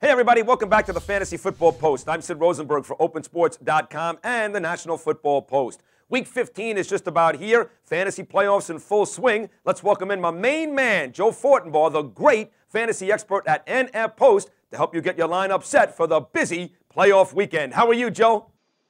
Hey, everybody, welcome back to the Fantasy Football Post. I'm Sid Rosenberg for OpenSports.com and the National Football Post. Week 15 is just about here. Fantasy playoffs in full swing. Let's welcome in my main man, Joe Fortenbaugh, the great fantasy expert at NF Post, to help you get your lineup set for the busy playoff weekend. How are you, Joe?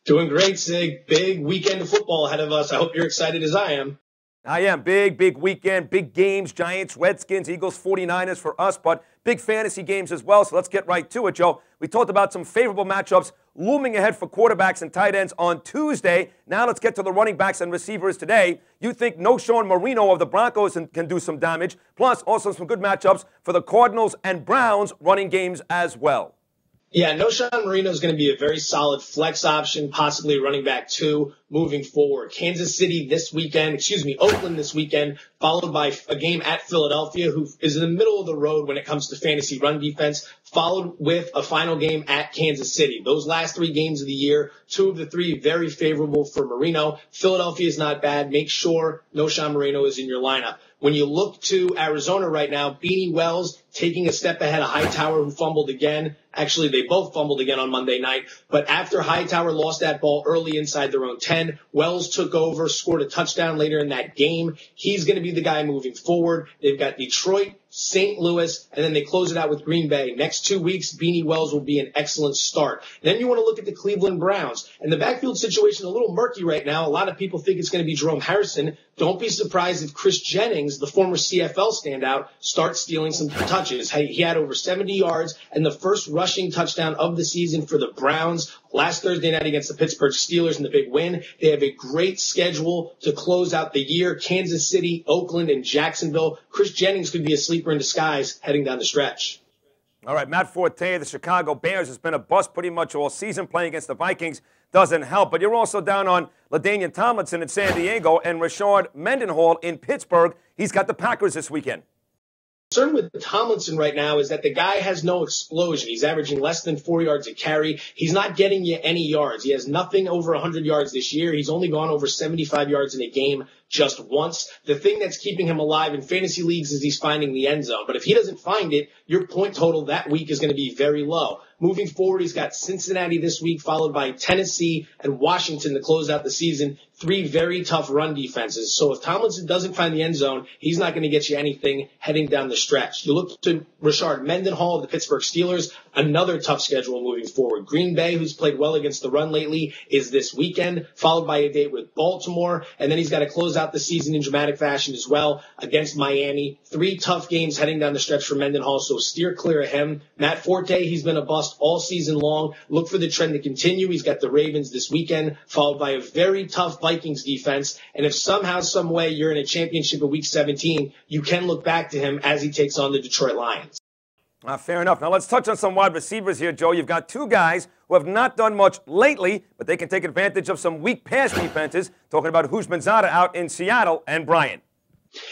Doing great, Sig. Big weekend of football ahead of us. I hope you're excited as I am. I am. Big weekend, big games, Giants, Redskins, Eagles, 49ers for us, but big fantasy games as well. So let's get right to it, Joe. We talked about some favorable matchups looming ahead for quarterbacks and tight ends on Tuesday. Now let's get to the running backs and receivers today. You think No-Shawn Marino of the Broncos can do some damage, plus also some good matchups for the Cardinals and Browns running games as well. Yeah, No-Shawn Marino is going to be a very solid flex option, possibly running back 2 moving forward. Oakland this weekend, followed by a game at Philadelphia, who is in the middle of the road when it comes to fantasy run defense, followed with a final game at Kansas City. Those last 3 games of the year, 2 of the 3 very favorable for Marino. Philadelphia is not bad. Make sure No-Shawn Marino is in your lineup. When you look to Arizona right now, Beanie Wells taking a step ahead of Hightower, who fumbled again. Actually, they both fumbled again on Monday night. But after Hightower lost that ball early inside their own 10, Wells took over, scored a touchdown later in that game. He's going to be the guy moving forward. They've got Detroit, St. Louis, and then they close it out with Green Bay. Next 2 weeks, Beanie Wells will be an excellent start. Then you want to look at the Cleveland Browns. And the backfield situation is a little murky right now. A lot of people think it's going to be Jerome Harrison. Don't be surprised if Chris Jennings, the former CFL standout, starts stealing some touches. He had over 70 yards and the first rushing touchdown of the season for the Browns last Thursday night against the Pittsburgh Steelers in the big win. They have a great schedule to close out the year. Kansas City, Oakland, and Jacksonville. Chris Jennings could be a sleeper in disguise heading down the stretch. All right, Matt Forte, the Chicago Bears, has been a bust pretty much all season. Playing against the Vikings doesn't help. But you're also down on LaDainian Tomlinson in San Diego and Rashard Mendenhall in Pittsburgh. He's got the Packers this weekend. The concern with Tomlinson right now is that the guy has no explosion. He's averaging less than 4 yards a carry. He's not getting you any yards. He has nothing over 100 yards this year. He's only gone over 75 yards in a game just once. The thing that's keeping him alive in fantasy leagues is he's finding the end zone. But if he doesn't find it, your point total that week is going to be very low. Moving forward, he's got Cincinnati this week, followed by Tennessee and Washington to close out the season. 3 very tough run defenses. So if Tomlinson doesn't find the end zone, he's not going to get you anything heading down the stretch. You look to Rashard Mendenhall of the Pittsburgh Steelers, another tough schedule moving forward. Green Bay, who's played well against the run lately, is this weekend, followed by a date with Baltimore, and then he's got to close out the season in dramatic fashion as well against Miami. 3 tough games heading down the stretch for Mendenhall, so steer clear of him. Matt Forte, he's been a bust all season long. Look for the trend to continue. He's got the Ravens this weekend, followed by a very tough Vikings defense. And if somehow, some way you're in a championship of Week 17, you can look back to him as he takes on the Detroit Lions. Fair enough. Now let's touch on some wide receivers here, Joe. You've got 2 guys who have not done much lately, but they can take advantage of some weak pass defenses. Talking about Houshmandzadeh out in Seattle and Bryant.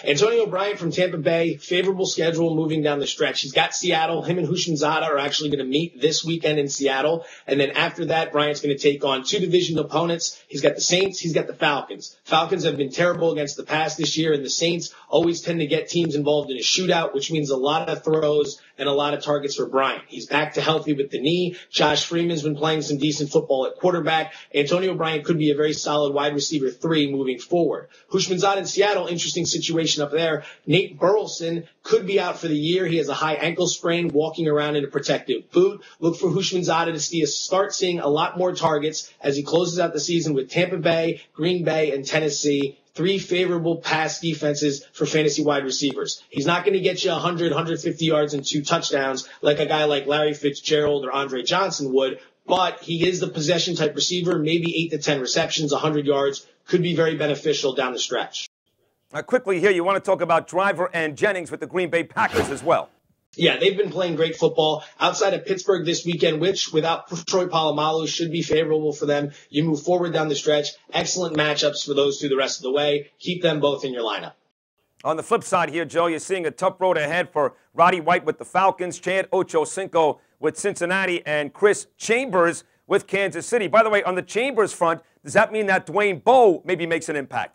Antonio Bryant from Tampa Bay, favorable schedule moving down the stretch. He's got Seattle. Him and Houshmandzadeh are actually going to meet this weekend in Seattle. And then after that, Bryant's going to take on 2 division opponents. He's got the Saints. He's got the Falcons. Falcons have been terrible against the pass this year, and the Saints always tend to get teams involved in a shootout, which means a lot of throws and a lot of targets for Bryant. He's back to healthy with the knee. Josh Freeman's been playing some decent football at quarterback. Antonio Bryant could be a very solid wide receiver 3 moving forward. Houshmandzadeh in Seattle, interesting situation up there. Nate Burleson could be out for the year. He has a high ankle sprain, walking around in a protective boot. Look for Houshmandzadeh to start seeing a lot more targets as he closes out the season with Tampa Bay, Green Bay, and Tennessee. 3 favorable pass defenses for fantasy wide receivers. He's not going to get you 100, 150 yards and 2 touchdowns like a guy like Larry Fitzgerald or Andre Johnson would, but he is the possession type receiver, maybe 8 to 10 receptions, 100 yards, could be very beneficial down the stretch. Quickly here, you want to talk about Driver and Jennings with the Green Bay Packers as well. Yeah, they've been playing great football outside of Pittsburgh this weekend, which without Troy Polamalu should be favorable for them. You move forward down the stretch. Excellent matchups for those 2 the rest of the way. Keep them both in your lineup. On the flip side here, Joe, you're seeing a tough road ahead for Roddy White with the Falcons, Chad Ochocinco with Cincinnati, and Chris Chambers with Kansas City. By the way, on the Chambers front, does that mean that Dwayne Bowe maybe makes an impact?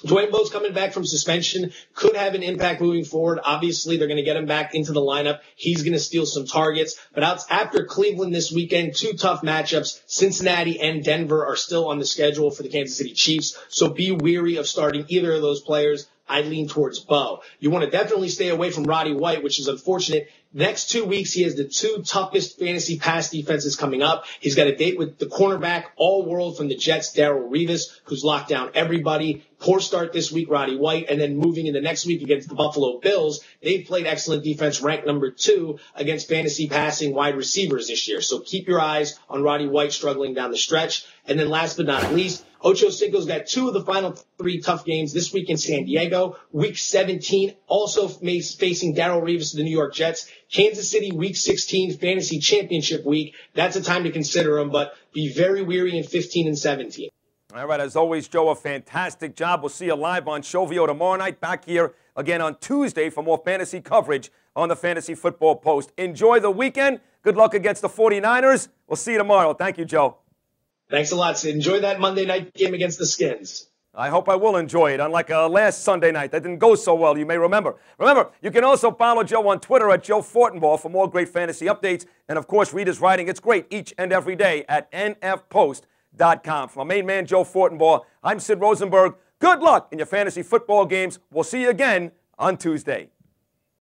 Dwayne Bowe's coming back from suspension, could have an impact moving forward. Obviously, they're going to get him back into the lineup. He's going to steal some targets. But after Cleveland this weekend, 2 tough matchups. Cincinnati and Denver are still on the schedule for the Kansas City Chiefs. So be weary of starting either of those players. I lean towards Bowe. You want to definitely stay away from Roddy White, which is unfortunate. Next 2 weeks, he has the 2 toughest fantasy pass defenses coming up. He's got a date with the cornerback all-world from the Jets, Darrelle Revis, who's locked down everybody. Poor start this week, Roddy White, and then moving into next week against the Buffalo Bills. They've played excellent defense, ranked number 2 against fantasy passing wide receivers this year. So keep your eyes on Roddy White struggling down the stretch. And then last but not least, Ocho Cinco's got 2 of the final 3 tough games this week in San Diego. Week 17, also facing Darrelle Revis of the New York Jets. Kansas City, Week 16, Fantasy Championship Week. That's a time to consider him, but be very weary in 15 and 17. All right, as always, Joe, a fantastic job. We'll see you live on Shovio tomorrow night, back here again on Tuesday for more fantasy coverage on the Fantasy Football Post. Enjoy the weekend. Good luck against the 49ers. We'll see you tomorrow. Thank you, Joe. Thanks a lot, Sid. Enjoy that Monday night game against the Skins. I hope I will enjoy it, unlike last Sunday night. That didn't go so well, you may remember. Remember, you can also follow Joe on Twitter at Joe Fortenbaugh for more great fantasy updates. And, of course, read his writing. It's great each and every day at nfpost.com. For my main man, Joe Fortenbaugh, I'm Sid Rosenberg. Good luck in your fantasy football games. We'll see you again on Tuesday.